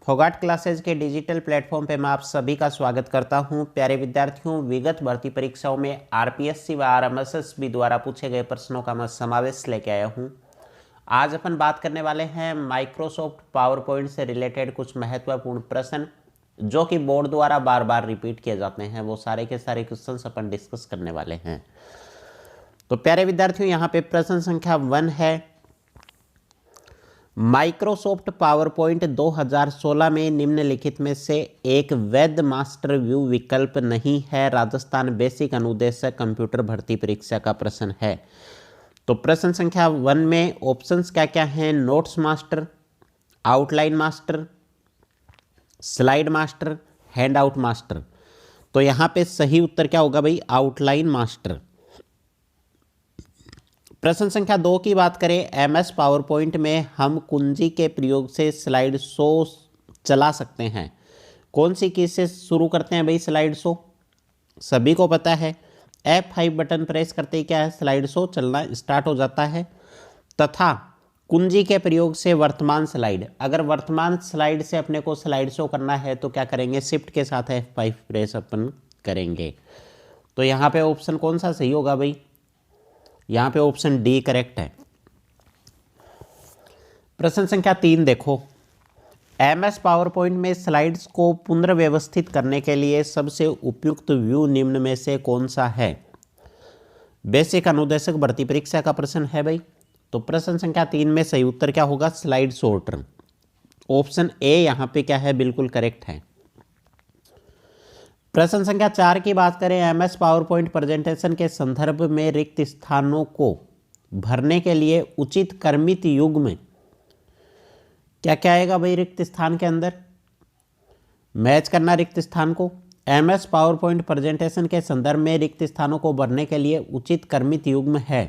Phogat classes के digital platform पे मैं आप सभी का स्वागत करता हूं। प्यारे विद्यार्थियों, विगत भर्ती परीक्षाओं में आरपीएससी व आरएमएसएसबी द्वारा पूछे गए प्रश्नों का मैं समावेश लेके आया हूं। आज अपन बात करने वाले हैं माइक्रोसॉफ्ट पावर पॉइंट से रिलेटेड कुछ महत्वपूर्ण प्रश्न जो कि बोर्ड द्वारा बार बार रिपीट किए जाते हैं। वो सारे के सारे क्वेश्चन अपन डिस्कस करने वाले हैं। तो प्यारे विद्यार्थियों, यहाँ पे प्रश्न संख्या 1 है, माइक्रोसॉफ्ट पावर पॉइंट 2016 में निम्नलिखित में से एक वैध मास्टर व्यू विकल्प नहीं है। राजस्थान बेसिक अनुदेशक कंप्यूटर भर्ती परीक्षा का प्रश्न है। तो प्रश्न संख्या 1 में ऑप्शंस क्या क्या हैं? Notes master, outline master, slide master, hand out master. तो यहाँ पे सही उत्तर क्या होगा भाई? Outline master. प्रश्न संख्या 2 की बात करें, एमएस पावर पॉइंट में हम कुंजी के प्रयोग से स्लाइड शो चला सकते हैं। कौन सी की से शुरू करते हैं भाई स्लाइड शो? सभी को पता है, F5 बटन प्रेस करते ही क्या है, स्लाइड शो चलना स्टार्ट हो जाता है। तथा कुंजी के प्रयोग से वर्तमान स्लाइड, अगर वर्तमान स्लाइड से अपने को स्लाइड शो करना है तो क्या करेंगे? शिफ्ट के साथ F5 प्रेस अपन करेंगे। तो यहाँ पे ऑप्शन कौन सा सही होगा भाई? यहाँ पे ऑप्शन डी करेक्ट है। प्रश्न संख्या 3 देखो, एमएस पावर पॉइंट में स्लाइड्स को पुनर्व्यवस्थित करने के लिए सबसे उपयुक्त व्यू निम्न में से कौन सा है? बेसिक अनुदेशक भर्ती परीक्षा का प्रश्न है भाई। तो प्रश्न संख्या 3 में सही उत्तर क्या होगा? Slide sorter. ऑप्शन ए यहाँ पे क्या है? बिल्कुल करेक्ट है। प्रश्न संख्या 4 की बात करें, एमएस पावर पॉइंट प्रेजेंटेशन के संदर्भ में रिक्त स्थानों को भरने के लिए उचित क्रमित युग में क्या क्या आएगा भाई? रिक्त स्थान के अंदर मैच करना रिक्त स्थान को। एमएस पावर पॉइंट प्रेजेंटेशन के संदर्भ में रिक्त स्थानों को भरने के लिए उचित क्रमित युग्म है।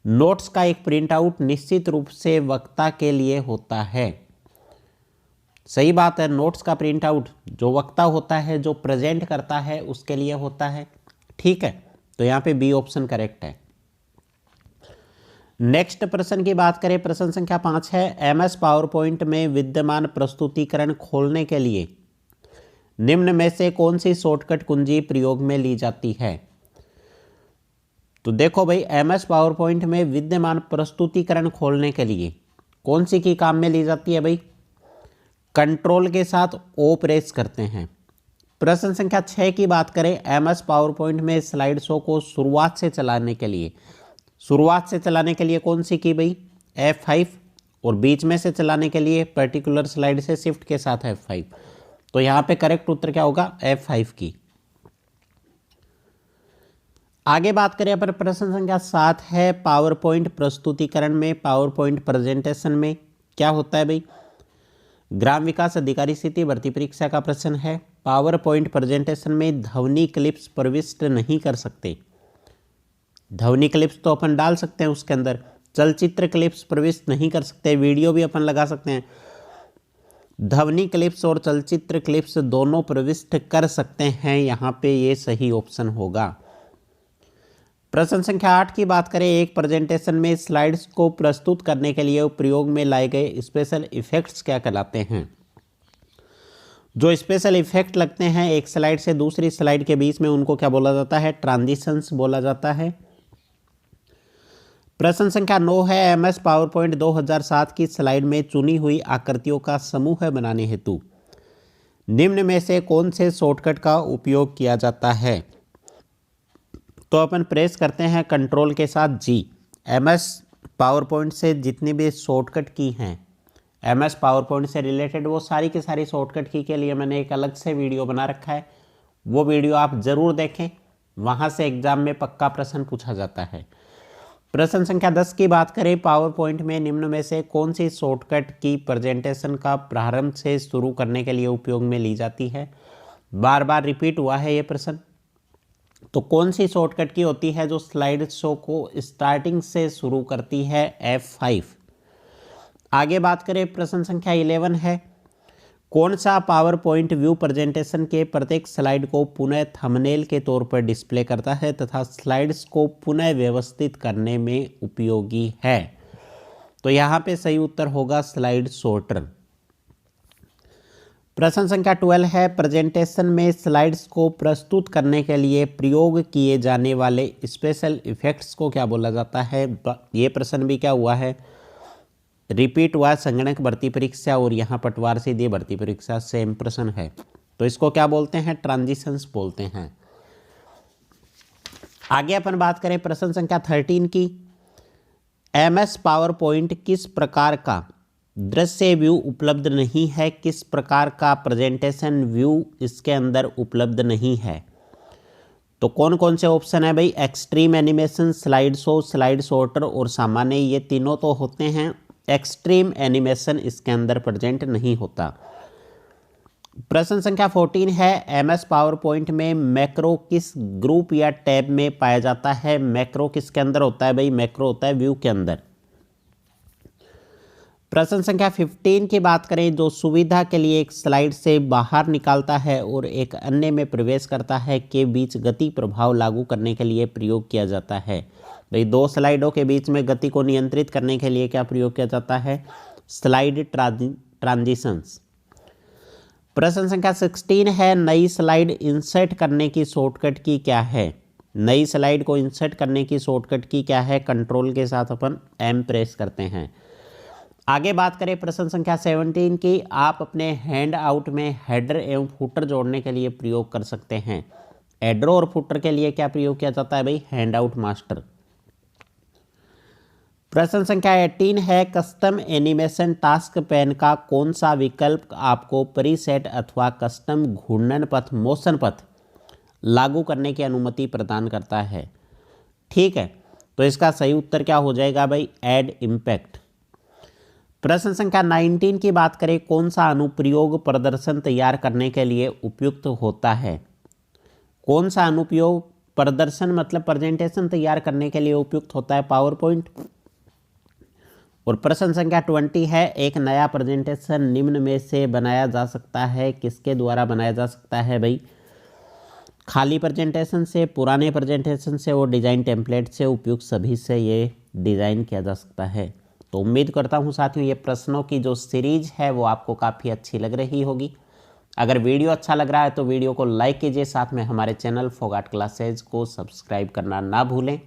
नोट्स का एक प्रिंट आउट निश्चित रूप से वक्ता के लिए होता है। सही बात है, नोट्स का प्रिंट आउट जो वक्ता होता है, जो प्रेजेंट करता है, उसके लिए होता है। ठीक है, तो यहाँ पे बी ऑप्शन करेक्ट है। नेक्स्ट प्रश्न की बात करें, प्रश्न संख्या 5 है, एमएस पावर पॉइंट में विद्यमान प्रस्तुतिकरण खोलने के लिए निम्न में से कौन सी शॉर्टकट कुंजी प्रयोग में ली जाती है? तो देखो भाई, एमएस पावर पॉइंट में विद्यमान प्रस्तुतिकरण खोलने के लिए कौन सी की काम में ली जाती है भाई? कंट्रोल के साथ ओ प्रेस करते हैं। प्रश्न संख्या 6 की बात करें, एमएस पावर पॉइंट में स्लाइड शो को शुरुआत से चलाने के लिए कौन सी की भाई? F5। और बीच में से चलाने के लिए पर्टिकुलर स्लाइड से शिफ्ट के साथ F5। तो यहाँ पे करेक्ट उत्तर क्या होगा? F5 की। आगे बात करें अपन, प्रश्न संख्या 7 है, पावर पॉइंट प्रस्तुतिकरण में, पावर पॉइंट प्रेजेंटेशन में क्या होता है भाई? ग्राम विकास अधिकारी स्थिति भर्ती परीक्षा का प्रश्न है। पावर पॉइंट प्रेजेंटेशन में ध्वनि क्लिप्स प्रविष्ट नहीं कर सकते। ध्वनि क्लिप्स तो अपन डाल सकते हैं उसके अंदर, चलचित्र क्लिप्स प्रविष्ट नहीं कर सकते, वीडियो भी अपन लगा सकते हैं। ध्वनि क्लिप्स और चलचित्र क्लिप्स दोनों प्रविष्ट कर सकते हैं। यहाँ पे ये सही ऑप्शन होगा। प्रश्न संख्या 8 की बात करें, एक प्रेजेंटेशन में स्लाइड्स को प्रस्तुत करने के लिए प्रयोग में लाए गए स्पेशल इफेक्ट्स क्या कहलाते हैं? जो स्पेशल इफेक्ट लगते हैं एक स्लाइड से दूसरी स्लाइड के बीच में, उनको क्या बोला जाता है? ट्रांजिशंस बोला जाता है। प्रश्न संख्या 9 है, एमएस पावर पॉइंट 2007 की स्लाइड में चुनी हुई आकृतियों का समूह बनाने हेतु निम्न में से कौन से शॉर्टकट का उपयोग किया जाता है? तो अपन प्रेस करते हैं कंट्रोल के साथ जी। एमएस पावर पॉइंट से जितनी भी शॉर्टकट की हैं, एमएस पावर पॉइंट से रिलेटेड, वो सारी की सारी शॉर्टकट की के लिए मैंने एक अलग से वीडियो बना रखा है। वो वीडियो आप ज़रूर देखें, वहाँ से एग्जाम में पक्का प्रश्न पूछा जाता है। प्रश्न संख्या 10 की बात करें, पावर पॉइंट में निम्न में से कौन सी शॉर्टकट की प्रेजेंटेशन का प्रारंभ से शुरू करने के लिए उपयोग में ली जाती है? बार बार रिपीट हुआ है ये प्रश्न। तो कौन सी शॉर्टकट की होती है जो स्लाइड शो को स्टार्टिंग से शुरू करती है? F5। आगे बात करें, प्रश्न संख्या 11 है, कौन सा पावर पॉइंट व्यू प्रेजेंटेशन के प्रत्येक स्लाइड को पुनः थंबनेल के तौर पर डिस्प्ले करता है तथा स्लाइड्स को पुनः व्यवस्थित करने में उपयोगी है? तो यहाँ पे सही उत्तर होगा स्लाइड सॉर्टर। प्रश्न संख्या 12 है, प्रेजेंटेशन में स्लाइड्स को प्रस्तुत करने के लिए प्रयोग किए जाने वाले स्पेशल इफेक्ट्स को क्या बोला जाता है। ये प्रश्न भी क्या हुआ है, रिपीट हुआ, संगणक भर्ती परीक्षा और यहाँ पटवार सीधी भर्ती परीक्षा, सेम प्रश्न है। तो इसको क्या बोलते हैं, ट्रांजिशंस बोलते हैं। आगे अपन बात करें प्रश्न संख्या 13 की, MS पावर पॉइंट किस प्रकार का दृश्य व्यू उपलब्ध नहीं है, किस प्रकार का प्रेजेंटेशन व्यू इसके अंदर उपलब्ध नहीं है। तो कौन कौन से ऑप्शन है भाई, extreme animation, slide show, slide shorter और सामान्य, ये तीनों तो होते हैं। एक्सट्रीम एनिमेशन इसके अंदर प्रेजेंट नहीं होता। प्रश्न संख्या 14 है, MS पावर पॉइंट में मैक्रो किस ग्रुप या टैब में पाया जाता है। मैक्रो किसके अंदर होता है भाई, मैक्रो होता है व्यू के अंदर। प्रश्न संख्या 15 की बात करें, जो सुविधा के लिए एक स्लाइड से बाहर निकालता है और एक अन्य में प्रवेश करता है के बीच गति प्रभाव लागू करने के लिए प्रयोग किया जाता है। भाई दो स्लाइडों के बीच में गति को नियंत्रित करने के लिए क्या प्रयोग किया जाता है, स्लाइड ट्रांजिशंस। प्रश्न संख्या 16 है, नई स्लाइड इंसर्ट करने की शॉर्टकट की क्या है। नई स्लाइड को इंसर्ट करने की शॉर्टकट की क्या है, कंट्रोल के साथ अपन M प्रेस करते हैं। आगे बात करें प्रश्न संख्या 17 की, आप अपने हैंड आउट में हेडर एवं फुटर जोड़ने के लिए प्रयोग कर सकते हैं। हेडर और फुटर के लिए क्या प्रयोग किया जाता है भाई, हैंड आउट मास्टर। प्रश्न संख्या 18 है, कस्टम एनिमेशन टास्क पैन का कौन सा विकल्प आपको प्रीसेट अथवा कस्टम घूर्णन पथ, मोशन पथ लागू करने की अनुमति प्रदान करता है। ठीक है, तो इसका सही उत्तर क्या हो जाएगा भाई, ऐड इम्पैक्ट। प्रश्न संख्या 19 की बात करें, कौन सा अनुप्रयोग प्रदर्शन तैयार करने के लिए उपयुक्त होता है। कौन सा अनुप्रयोग प्रदर्शन मतलब प्रेजेंटेशन तैयार करने के लिए उपयुक्त होता है, पावर पॉइंट। और प्रश्न संख्या 20 है, एक नया प्रेजेंटेशन निम्न में से बनाया जा सकता है, किसके द्वारा बनाया जा सकता है भाई, खाली प्रेजेंटेशन से, पुराने प्रेजेंटेशन से और डिज़ाइन टेम्पलेट से, उपयुक्त सभी से ये डिज़ाइन किया जा सकता है। तो उम्मीद करता हूँ साथियों ये प्रश्नों की जो सीरीज है वो आपको काफ़ी अच्छी लग रही होगी। अगर वीडियो अच्छा लग रहा है तो वीडियो को लाइक कीजिए, साथ में हमारे चैनल फोगाट क्लासेज को सब्सक्राइब करना ना भूलें।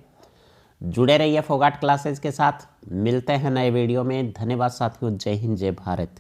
जुड़े रहिए फोगाट क्लासेज के साथ, मिलते हैं नए वीडियो में। धन्यवाद साथियों, जय हिंद, जय भारत।